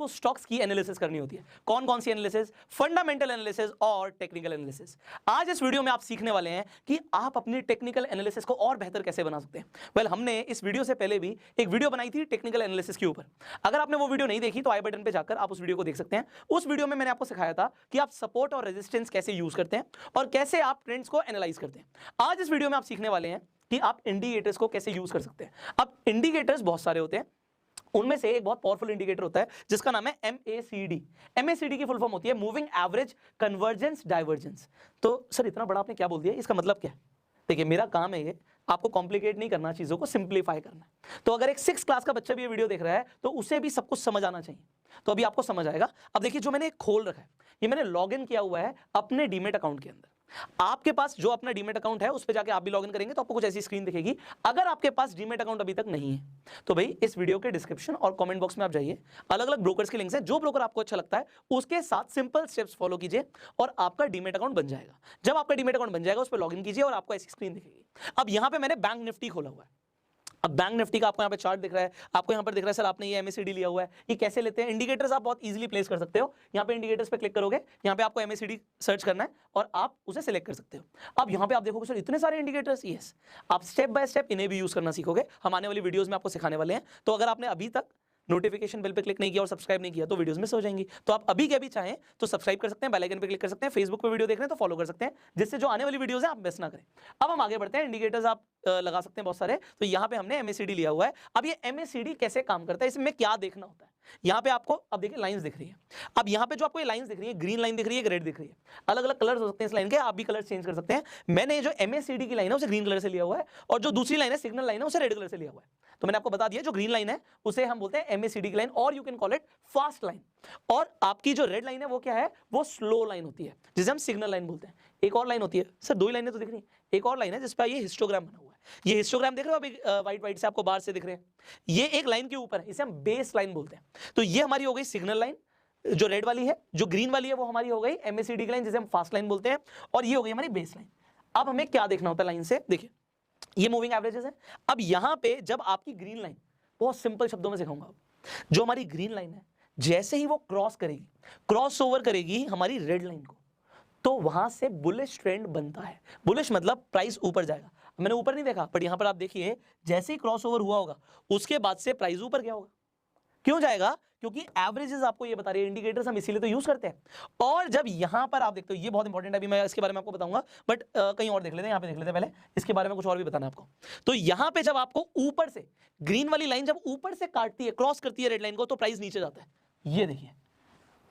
आपको स्टॉक्स की एनालिसिस करनी होती है। कौन कौन सी एनालिसिस? फंडामेंटल एनालिसिस और टेक्निकल एनालिसिस। आज इस वीडियो में आप सीखने वाले हैं कि आप अपनी टेक्निकल एनालिसिस को और बेहतर कैसे बना सकते हैं। वेल, हमने इस वीडियो से पहले भी एक वीडियो बनाई थी टेक्निकल एनालिसिस के ऊपर। अगर आपने वो वीडियो नहीं देखी तो आई बटन पे जाकर आप उस वीडियो को देख सकते हैं। उस वीडियो में मैंने आपको सिखाया था कि आप सपोर्ट और रेजिस्टेंस कैसे यूज करते हैं और कैसे आप ट्रेंड्स को एनालाइज करते हैं। आज इस वीडियो में आप सीखने वाले हैं कि आप इंडिकेटर्स को कैसे यूज कर सकते हैं। अब इंडिकेटर्स बहुत सारे होते हैं, उनमें से एक बहुत पावरफुल इंडिकेटर होता है जिसका नाम है MACD। MACD की फुल फॉर्म होती है मूविंग एवरेज कन्वर्जेंस डाइवर्जेंस। तो सर इतना बड़ा आपने क्या बोल दिया, इसका मतलब क्या है? देखिए, मेरा काम है ये आपको कॉम्प्लिकेट नहीं करना, चीजों को सिंप्लीफाई करना है। तो अगर एक 6 क्लास का बच्चा भी ये वीडियो देख रहा है तो उसे भी सब कुछ समझ आना चाहिए। तो अभी आपको समझ आएगा। अब देखिए, जो मैंने खोल रखा है, ये मैंने लॉग इन किया हुआ है अपने डीमेट अकाउंट के अंदर। आपके पास जो अपना डीमेट अकाउंट है उस पे जाके आप भी लॉगिन करेंगे तो आपको कुछ ऐसी स्क्रीन दिखेगी। अगर आपके पास डीमेट अकाउंट अभी तक नहीं है तो भाई इस वीडियो के डिस्क्रिप्शन और कमेंट बॉक्स में आप जाइए, अलग अलग ब्रोकर्स के लिंक्स हैं, जो ब्रोकर आपको अच्छा लगता है उसके साथ सिंपल स्टेप्स फॉलो कीजिए और आपका डीमेट अकाउंट बन जाएगा। जब आपका डीमेट अकाउंट बन जाएगा उस पर लॉगिन कीजिए और आपको ऐसी स्क्रीन दिखेगी। अब यहां पे मैंने बैंक निफ्टी खोला हुआ है। अब बैंक निफ्टी का आपको यहाँ पे चार्ट दिख रहा है, आपको यहाँ पर दिख रहा है सर आपने ये MACD लिया हुआ है, ये कैसे लेते हैं? इंडिकेटर्स आप बहुत इजीली प्लेस कर सकते हो। यहाँ पे इंडिकेटर्स पे क्लिक करोगे, यहाँ पे आपको MACD सर्च करना है और आप उसे सिलेक्ट कर सकते हो। अब यहाँ पे आप देखोगे सर इतने सारे इंडिकेटर्स, यस, आप स्टेप बाय स्टेप इन्हें भी यूज करना सीखोगे। हम आने वाली वीडियोस में आपको सिखाने वाले हैं। तो अगर आपने अभी तक नोटिफिकेशन बेल पे क्लिक नहीं किया और सब्सक्राइब नहीं किया तो वीडियोस मिस हो जाएंगी। तो आप अभी के अभी चाहें तो सब्सक्राइब कर सकते हैं, बेल आइकन पे क्लिक कर सकते हैं, फेसबुक पे वीडियो देख रहे हैं तो फॉलो कर सकते हैं, जिससे जो आने वाली वीडियोस है आप मिस ना करें। अब हम आगे बढ़ते हैं। इंडिकेटर्स आप लगा सकते हैं बहुत सारे। तो यहाँ पे हमने MACD लिया हुआ है। अब ये MACD कैसे काम करता है, इसमें क्या देखना होता है? यहाँ पे आपको अब देखिए लाइंस दिख रही है। अब यहाँ पे जो आपको ये लाइंस दिख रही है, ग्रीन लाइन दिख रही है, रेड दिख रही है, अलग अलग कलर्स हो सकते हैं इस लाइन के, आप भी कलर चेंज कर सकते हैं। मैंने जो MACD की लाइन है उसे ग्रीन कलर से लिया हुआ है और जो दूसरी लाइन है सिग्नल लाइन है उसे रेड कलर से लिया हुआ है। तो मैंने आपको बता दिया, जो ग्रीन लाइन है उसे हम बोलते हैं MACD की लाइन, और you can call it fast line. और आपकी जो रेड लाइन है वो क्या है? वो स्लो लाइन होती है, जिसे हम सिग्नल लाइन बोलते हैं। एक और लाइन होती है, सर 2 ही लाइनें तो दिख रही है, एक और लाइन है जिस पर ये हिस्टोग्राम बना हुआ है। ये हिस्टोग्राम देख रहे हो अभी व्हाइट व्हाइट से आपको बाहर से दिख रहे हैं, ये एक लाइन के ऊपर है, इसे हम बेस लाइन बोलते हैं। तो ये हमारी हो गई सिग्नल लाइन जो रेड वाली है, जो ग्रीन वाली है वो हमारी हो गई MACD की लाइन जिसे हम फास्ट लाइन बोलते हैं, और ये हो गई हमारी बेस लाइन। अब हमें क्या देखना होता है लाइन से? देखिए, ये मूविंग एवरेजेस है। अब यहां पे जब आपकी ग्रीन लाइन, बहुत सिंपल शब्दों में सिखाऊंगा, जो हमारी ग्रीन लाइन है जैसे ही वो क्रॉस करेगी, क्रॉस ओवर करेगी हमारी रेड लाइन को, तो वहां से बुलिश ट्रेंड बनता है। बुलिश मतलब प्राइस ऊपर जाएगा। मैंने ऊपर नहीं देखा, बट यहां पर आप देखिए जैसे ही क्रॉस ओवर हुआ होगा उसके बाद से प्राइस ऊपर क्या होगा? क्यों जाएगा? क्योंकि एवरेजेस आपको ये बता रही है, इंडिकेटर्स हम इसीलिए तो यूज करते हैं। और जब यहां पर आप देखते हो, ये बहुत इंपॉर्टेंट है, अभी मैं इसके बारे में आपको बताऊंगा, बट कहीं और देख लेते हैं, यहां पे देख लेते हैं पहले, इसके बारे में कुछ और भी बताना है आपको। तो यहां पे जब आपको ऊपर से ग्रीन वाली लाइन जब ऊपर से काटती है, क्रॉस करती है रेड लाइन को, तो प्राइस नीचे जाता है। ये देखिए,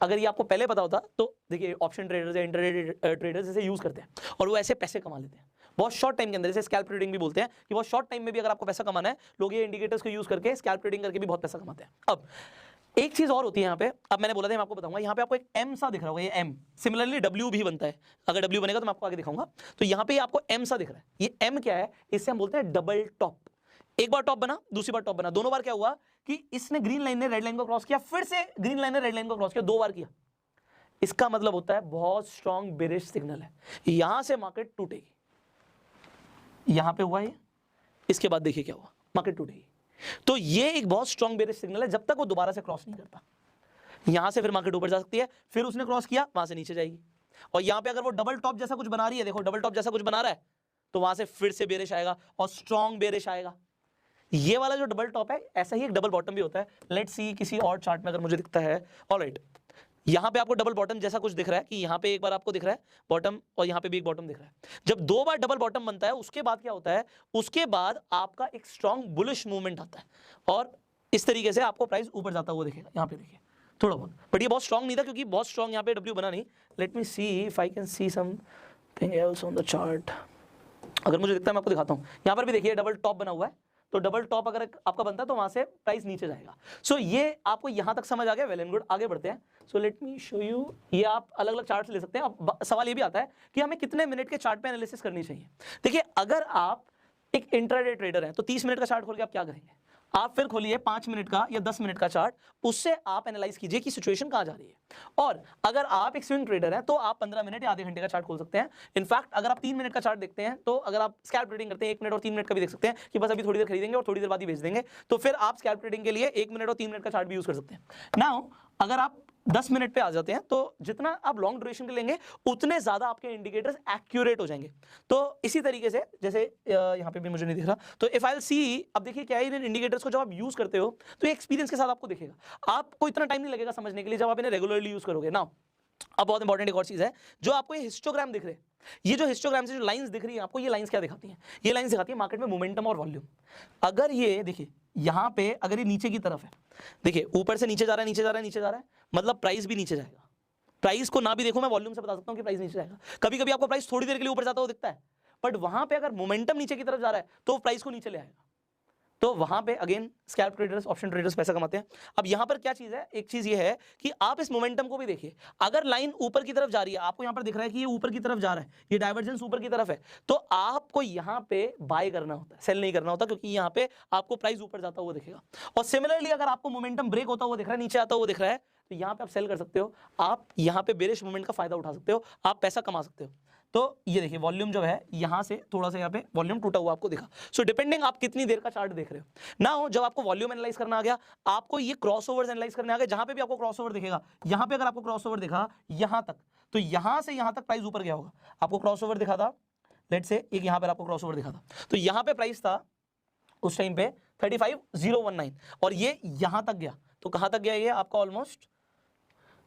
अगर ये आपको पहले पता होता तो देखिए ऑप्शन ट्रेडर्स या इंट्राडे ट्रेडर्स इसे यूज करते हैं और वो ऐसे पैसे कमा लेते हैं बहुत शॉर्ट टाइम के अंदर। जैसे स्कैल्प ट्रेडिंग भी बोलते हैं कि बहुत शॉर्ट टाइम में भी अगर आपको पैसा कमाना है, लोग ये इंडिकेटर्स को यूज करके स्कैल्प ट्रेडिंग करके भी बहुत पैसा कमाते हैं। अब एक चीज और होती है यहाँ पे, अब मैंने बोला था मैं आपको बताऊंगा, यहाँ पे आपको एक M सा दिख रहा होगा, ये M, सिमिलरली W भी बनता है, अगर W बनेगा तो मैं आपको आगे दिखाऊंगा। तो यहाँ पे आपको M सा दिख रहा है, ये M क्या है? इससे हम बोलते हैं डबल टॉप। एक बार टॉप बना, दूसरी बार टॉप बना, दोनों बार क्या हुआ कि इसने ग्रीन लाइन ने रेड लाइन को क्रॉस किया, फिर से ग्रीन लाइन ने रेड लाइन को क्रॉस किया, 2 बार किया। इसका मतलब होता है बहुत स्ट्रॉन्ग बेरिश सिग्नल है, यहां से मार्केट टूटेगी। यहां पे हुआ ये, इसके बाद देखिए क्या हुआ, मार्केट टूटेगी। तो ये एक बहुत स्ट्रॉन्ग बेरिश सिग्नल है, जब तक वो दोबारा से क्रॉस नहीं करता। यहां से फिर मार्केट ऊपर जा सकती है, फिर उसने क्रॉस किया, वहां से नीचे जाएगी। और यहां पे अगर वो डबल टॉप जैसा कुछ बना रही है, देखो डबल टॉप जैसा कुछ बना रहा है, तो वहां से फिर से बेरिश आएगा और स्ट्रॉन्ग बेरिश आएगा। ये वाला जो डबल टॉप है, ऐसा ही एक डबल बॉटम भी होता है। लेट्स सी किसी और चार्ट में अगर मुझे दिखता है, ऑलराइट, यहां पे आपको डबल बॉटम जैसा कुछ दिख रहा है कि यहां पे एक बार आपको दिख रहा है बॉटम और यहां पे भी एक बॉटम दिख रहा है। जब 2 बार डबल बॉटम बनता है उसके बाद क्या होता है? उसके बाद आपका एक स्ट्रॉन्ग बुलिश मूवमेंट आता है और इस तरीके से आपको प्राइस ऊपर जाता हुआ दिखेगा। यहां पे देखिए थोड़ा बहुत, बट ये बहुत स्ट्रॉन्ग नहीं था क्योंकि बहुत स्ट्रॉन्ग यहाँ पे W बना नहीं। Late me see if I can see something else on the chart. अगर मुझे दिखता है मैं आपको दिखाता हूँ। यहाँ पर भी देखिए डबल टॉप बना हुआ है, तो डबल टॉप अगर आपका बनता है तो वहां से प्राइस नीचे जाएगा। सो ये आपको यहां तक समझ आ गया, वेल एंड गुड। आगे बढ़ते हैं। So let me show you, ये आप अलग अलग चार्ट्स ले सकते हैं। अब सवाल ये भी आता है कि हमें कितने मिनट के चार्ट पे एनालिसिस करनी चाहिए। देखिए, अगर आप एक इंट्राडे ट्रेडर हैं तो 30 मिनट का चार्ट खोल के आप क्या करेंगे? आप फिर खोलिए 5 मिनट का या 10 मिनट का चार्ट, उससे आप एनालाइज कीजिए कि सिचुएशन कहां जा रही है। और अगर आप एक स्विंग ट्रेडर हैं तो आप 15 मिनट या आधे घंटे का चार्ट खोल सकते हैं। इनफैक्ट अगर आप 3 मिनट का चार्ट देखते हैं, तो अगर आप स्कैल्प ट्रेडिंग करते हैं 1 मिनट और 3 मिनट का भी देख सकते हैं कि बस अभी थोड़ी देर खरीदेंगे और थोड़ी देर बाद ही बेच देंगे, तो फिर आप स्कैल्प ट्रेडिंग के लिए 1 मिनट और 3 मिनट का चार्ट भी यूज कर सकते हैं। नाउ अगर आप 10 मिनट पे आ जाते हैं तो जितना आप लॉन्ग ड्यूरेशन के लेंगे उतने ज्यादा आपके इंडिकेटर्स एक्यूरेट हो जाएंगे। तो इसी तरीके से जैसे यहाँ पे भी मुझे नहीं दिख रहा, तो इफ आई विल सी, अब देखिए क्या है, इन इंडिकेटर्स को जब आप यूज करते हो तो ये एक्सपीरियंस के साथ आपको दिखेगा, आपको इतना टाइम नहीं लगेगा समझने के लिए जब आप इन्हें रेगुलरली यूज करोगे ना। अब बहुत इंपॉर्टेंट एक और चीज है, जो आपको ये हिस्टोग्राम दिख रहे हैं, ये जो हिस्टोग्राम से जो लाइंस दिख रही है आपको, ये लाइंस क्या दिखाती हैं? ये लाइंस दिखाती है मार्केट में मोमेंटम और वॉल्यूम। अगर ये देखिए यहाँ पे अगर ये नीचे की तरफ है, देखिए ऊपर से नीचे जा रहा है, नीचे जा रहा है, नीचे जा रहा है, मतलब प्राइस भी नीचे जाएगा। प्राइस को ना भी देखो, मैं वॉल्यूम से बता सकता हूं कि प्राइस नीचे जाएगा। कभी कभी आपको प्राइस थोड़ी देर के लिए ऊपर जाता हुआ दिखता है, बट वहां पे अगर मोमेंटम नीचे की तरफ जा रहा है तो प्राइस को नीचे ले आएगा। तो वहां पे again scalp traders, option traders पैसा कमाते हैं। अब यहां पर क्या चीज है, एक चीज ये है कि आप इस मोमेंटम को भी देखिए। अगर लाइन ऊपर की तरफ जा रही है, आपको यहां पर दिख रहा है कि ये ऊपर की तरफ जा रहा है, ये डाइवर्जेंस ऊपर की तरफ है, तो आपको यहां पे बाय करना होता है, सेल नहीं करना होता, क्योंकि यहां पे आपको प्राइस ऊपर जाता हुआ दिखेगा। और सिमिलरली अगर आपको मोमेंटम ब्रेक होता हुआ दिख रहा है, नीचे आता हुआ दिख रहा है, तो यहां पे आप सेल कर सकते हो, आप यहां पे बेरिश मूवमेंट का फायदा उठा सकते हो, आप पैसा कमा सकते हो। तो ये देखिए वॉल्यूम जो है यहां से थोड़ा सा यहाँ पे वॉल्यूम टूटा हुआ आपको दिखा। सो डिपेंडिंग आप कितनी देर का चार्ट देख रहे हो ना हो। जब आपको वॉल्यूम एनालाइज करना आ गया, आपको ये क्रॉसओवर्स एनालाइज करने आ गए, जहां पे भी आपको क्रॉसओवर दिखेगा, यहां पे अगर आपको क्रॉसओवर दिखा यहां तक, तो यहां से यहां तक प्राइस ऊपर गया होगा। आपको क्रॉसओवर दिखा था, लेट्स से एक यहां पर आपको क्रॉसओवर दिखा था, तो यहां पे प्राइस था उस टाइम पे 35,019 और ये यहां तक गया, तो कहां तक गया? ये आपका ऑलमोस्ट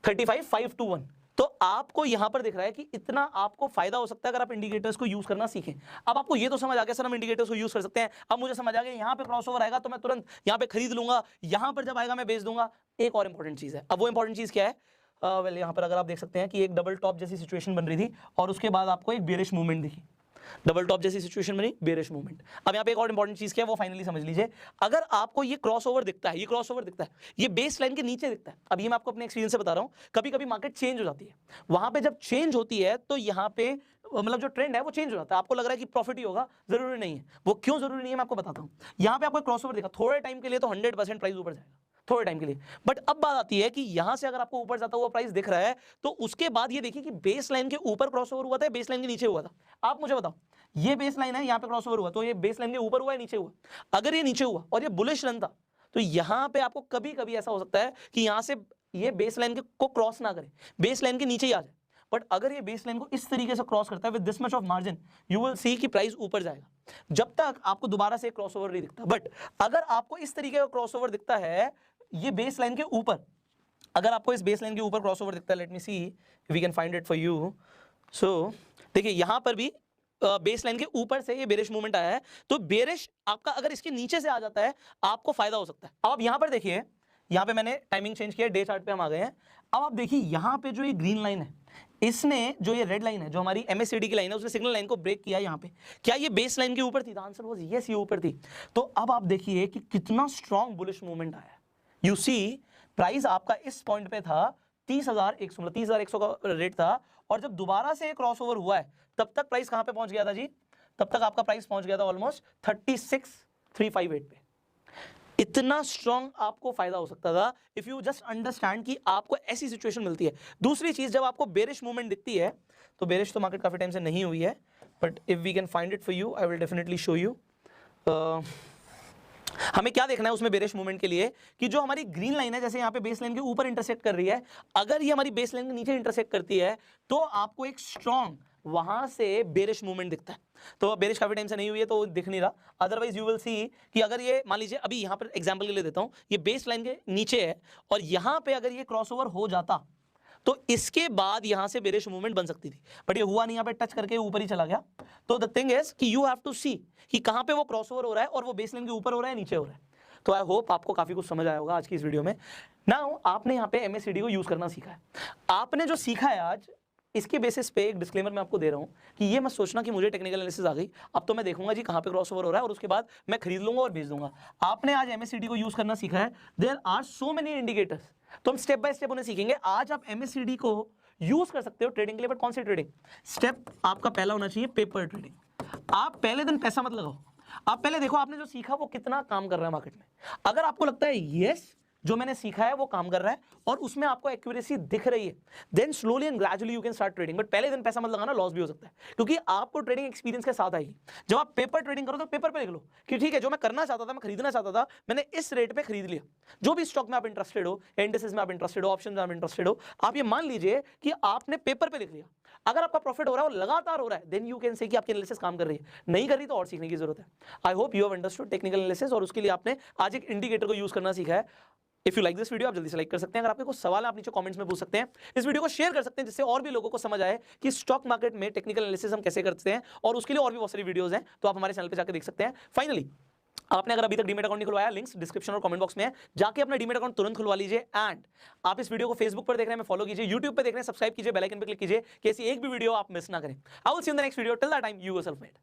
35,521। तो आपको यहां पर दिख रहा है कि इतना आपको फायदा हो सकता है अगर आप इंडिकेटर्स को यूज करना सीखें। अब आपको ये तो समझ आ गया सर हम इंडिकेटर्स को यूज कर सकते हैं। अब मुझे समझ आ गया यहां पे क्रॉसओवर आएगा तो मैं तुरंत यहां पे खरीद लूंगा, यहां पर जब आएगा मैं बेच दूंगा। एक और इंपॉर्टेंट चीज है। अब वो इंपॉर्टेंट चीज क्या है? वेल यहां पर अगर आप देख सकते हैं कि एक डबल टॉप जैसी सिचुएशन बन रही थी और उसके बाद आपको एक बेरिश मूवमेंट दिखी, डबल टॉप जैसी सिचुएशन बनी, बेरिश मूवमेंट। अब यहाँ पे एक और इंपॉर्टेंट चीज क्या है वो फाइनली समझ लीजिए। अगर आपको ये क्रॉसओवर दिखता है, ये क्रॉसओवर दिखता है, ये बेस लाइन के नीचे दिखता है, अब ये मैं आपको अपने एक्सपीरियंस से बता रहा हूँ, कभी कभी मार्केट चेंज हो जाती है, वहां पे जब चेंज होती है तो यहाँ पे मतलब जो ट्रेंड है वो चेंज हो जाता है, आपको लग रहा है कि प्रॉफिट ही होगा, जरूरी नहीं है। वो क्यों जरूरी नहीं है मैं आपको बताता हूँ। यहाँ पे आपको क्रॉसओवर दिखा, थोड़े टाइम के लिए तो 100% प्राइस ऊपर जाएगा, थोड़े टाइम के लिए। बट अब बात आती है कि यहां से अगर आपको ऊपर जाता हुआ प्राइस दिख रहा है तो उसके बाद ये देखिए कि बेस लाइन के ऊपर क्रॉसओवर हुआ था, बेस लाइन के नीचे हुआ था। आप मुझे बताओ, ये बेस लाइन है, यहाँ पे क्रॉसओवर हुआ, तो ये बेस लाइन के ऊपर हुआ है नीचे हुआ? अगर ये नीचे हुआ और ये बुलिश रन था तो यहां पे आपको कभी कभी ऐसा हो सकता है कि यहां से ये बेस लाइन को क्रॉस ना करे, बेस लाइन के नीचे ही आ जाए। बट अगर ये बेस लाइन को इस तरीके से क्रॉस करता है with this much of margin, you will see कि प्राइस ऊपर जाएगा, जब तक आपको दोबारा से क्रॉसओवर नहीं दिखता। बट अगर आपको इस तरीके का क्रॉसओवर दिखता है ये बेस लाइन के ऊपर, अगर आपको इस बेस लाइन के ऊपर क्रॉसओवर दिखता है, let me see if we can find it for you. So देखिए यहां पर भी बेस लाइन के ऊपर से ये बेरिश मूवमेंट आया है, तो बेरिश आपका अगर इसके नीचे से आ जाता है आपको फायदा हो सकता है। अब आप यहां पर देखिए, यहां पे मैंने टाइमिंग चेंज किया, डे चार्ट पे हम आ गए हैं। अब आप देखिए यहां पे जो ये ग्रीन लाइन है, इसने जो ये रेड लाइन है जो हमारी MACD की लाइन है, उसने सिग्नल लाइन को ब्रेक किया यहाँ पे। क्या ये बेस लाइन के ऊपर थी? द आंसर वाज यस, ये ऊपर थी। तो अब आप देखिए कि कितना स्ट्रॉन्ग बुलिश मूवमेंट आया है। यू सी प्राइस आपका इस पॉइंट पे था 30,100, मतलब 30,100 का रेट था, और जब दोबारा से क्रॉसओवर हुआ है तब तक प्राइस कहां पे पहुंच गया था जी? तब तक आपका प्राइस पहुंच गया था ऑलमोस्ट 36,358 पे। इतना स्ट्रॉन्ग आपको फायदा हो सकता था इफ यू जस्ट अंडरस्टैंड कि आपको ऐसी सिचुएशन मिलती है। दूसरी चीज, जब आपको बेरिश मूवमेंट दिखती है, तो बेरिश तो मार्केट काफी टाइम से नहीं हुई है, but if we can find it for you I will definitely show you. हमें क्या देखना है उसमें बेरिश मूवमेंट के लिए कि जो हमारी ग्रीन लाइन है, जैसे यहाँ पे बेस लाइन के ऊपर इंटरसेक्ट कर रही है, अगर ये हमारी बेस लाइन के नीचे इंटरसेक्ट करती है तो आपको एक स्ट्रॉन्ग वहां से बेरिश मूवमेंट दिखता है। तो बेरिश काफी टाइम से नहीं हुई है तो दिख नहीं रहा, अदरवाइज यू विल सी कि अगर ये मान लीजिए अभी यहाँ पर एग्जांपल के लिए देता हूँ, ये बेस लाइन के नीचे है और यहाँ पे अगर ये क्रॉसओवर हो जाता तो इसके बाद यहां से बेरिश मूवमेंट बन सकती थी, बट ये हुआ नहीं, यहाँ पे टच करके ऊपर ही चला गया। तो द थिंग इज कि यू हैव टू सी कि कहां पे वो क्रॉसओवर हो रहा है और वो बेस लाइन के ऊपर हो रहा है नीचे हो रहा है। तो आई होप आपको काफी कुछ समझ आया होगा आज की इस वीडियो में। नाउ आपने यहाँ पे MACD को यूज करना सीखा है। आपने जो सीखा है आज, इसके बेसिस पे एक डिस्क्लेमर मैं आपको दे रहा हूँ कि ये मत सोचना कि मुझे टेक्निकल एनालिसिस आ गई, अब तो मैं देखूंगा जी कहाँ पे क्रॉसओवर हो रहा है और उसके बाद मैं खरीद लूंगा और बेच दूंगा। आपने आज MACD को यूज करना सीखा है। There are so many indicators, तो हम स्टेप बाय स्टेप उन्हें सीखेंगे। आज आप MACD को यूज कर सकते हो ट्रेडिंग के लिए, बट कौन सी ट्रेडिंग? स्टेप आपका पहला होना चाहिए पेपर ट्रेडिंग। आप पहले दिन पैसा मत लगाओ, आप पहले देखो आपने जो सीखा वो कितना काम कर रहा है मार्केट में। अगर आपको लगता है यस जो मैंने सीखा है वो काम कर रहा है और उसमें आपको एक्यूरेसी दिख रही है, then slowly and gradually you can start trading. बट पहले दिन पैसा मत लगाना, लॉस भी हो सकता है, क्योंकि आपको ट्रेडिंग एक्सपीरियंस के साथ आएगी। जब आप पेपर ट्रेडिंग करो तो पेपर पे लिख लो कि ठीक है, जो मैं करना चाहता था, मैं खरीदना चाहता था, मैंने इस रेट पे खरीद लिया। जो भी स्टॉक में आप इंटरेस्टेड हो, इंडिसेस में आप इंटरेस्टेड हो, ऑप्शन में आप इंटरेस्टेड हो, आप ये मान लीजिए कि आपने पेपर पे लिख लिया। अगर आपका प्रॉफिट हो रहा है और लगातार हो रहा है, देन यू कैन से कि आपकी एनालिसिस काम कर रही है। नहीं कर रही तो और सीखने की जरूरत है। I hope you have understood technical analysis, और उसके लिए आपने आज एक इंडिकेटर को यूज करना सीखा है। If you like this video, आप जल्दी से लाइक कर सकते हैं। अगर आपके कुछ सवाल है, आप नीचे कमेंट्स में पूछ सकते हैं। इस वीडियो को शेयर कर सकते हैं, जिससे और भी लोगों को समझ आए कि स्टॉक मार्केट में टेक्निकल एनालिसिस हम कैसे करते हैं, और उसके लिए और भी बहुत सारी वीडियोस हैं, तो आप हमारे चैनल पे जाकर देख सकते हैं। फाइनली, आपने अगर अभी तक डीमेट अकाउंट नहीं खुलवाया, लिंक्स डिस्क्रिप्शन और कमेंट बॉक्स में है, जाके अपना डीमेट अकाउंट तुरंत खुलवा लीजिए। एंड आप इस वीडियो को फेसबुक पर देख रहे हैं, फॉलो कीजिए, यूट्यूब पे देख रहे हैं, सब्सक्राइब कीजिए, बेल आइकन पे क्लिक कीजिए कि ऐसी एक भी वीडियो आप मिस ना करें। I will see you in the next video. Till that time, you yourself made.